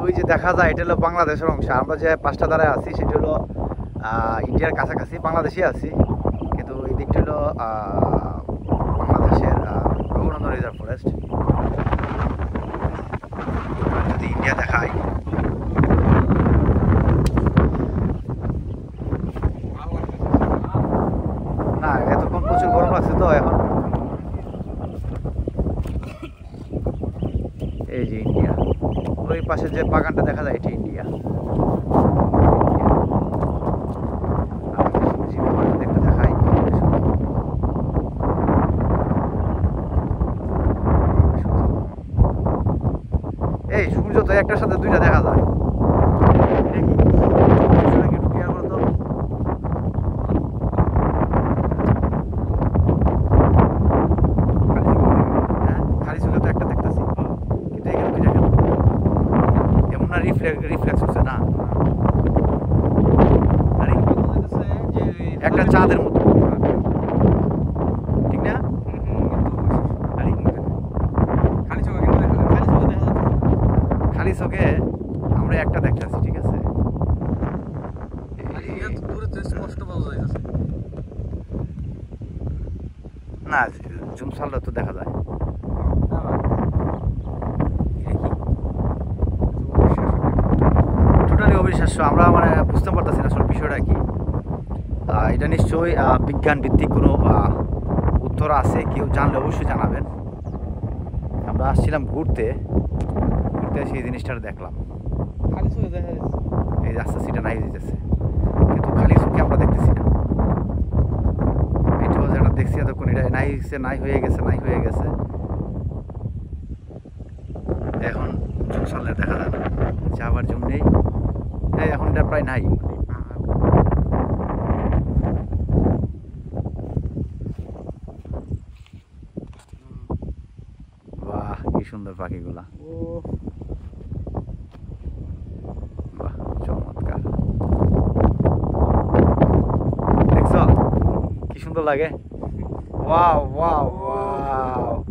ওই যে দেখা যায় এটা হলো বাংলাদেশের অংশ। আমরা যে পাঁচটা দ্বারায় আছি সেটা হলো ইন্ডিয়ার কাছাকাছি, বাংলাদেশে আছি, কিন্তু এই দিকটা হলো বাংলাদেশের রঘুনন্দন রিজার্ভ ফরেস্ট। যদি ইন্ডিয়া দেখায়, না এতক্ষণ প্রচুর গরম লাগছে তো এখন। এই যে ইন্ডিয়া, ওই পাশে যে বাগানটা দেখা যায় এটি ইন্ডিয়া। দেখতে দেখাই, এই সূর্য তো একটার সাথে দুইটা দেখা যায়। রিফ্লেক্স হচ্ছে না, একটা চাঁদের মতো, ঠিক না? খালি চোখে আমরা একটা দেখতেছি, ঠিক আছে? না জুম ছাড়লে তো দেখা যায়। টোটালি অবিশ্বাস্য, আমরা মানে বুঝতে পারতেছি না আসলে বিষয়টা কি। এটা নিশ্চয়ই বিজ্ঞান ভিত্তিক কোনো উত্তর আছে, কেউ জানলে অবশ্যই জানাবেন। আমরা আসছিলাম ঘুরতে সেই জিনিসটা দেখলাম, এই রাস্তা সিটা নাই দিতেছে, কিন্তু খালি চোখে আমরা দেখতেছি না। এটাও যেটা দেখছি এতক্ষণ এটা নাই হয়ে গেছে। এখন জুম ছাড়লে দেখা যায় না, যাবার জুম নেই, এখন এটা প্রায় নাই। বাহ কি সুন্দর পাখিগুলা, বাহ চমৎকার, দেখছো কি সুন্দর লাগে। Wow wow wow.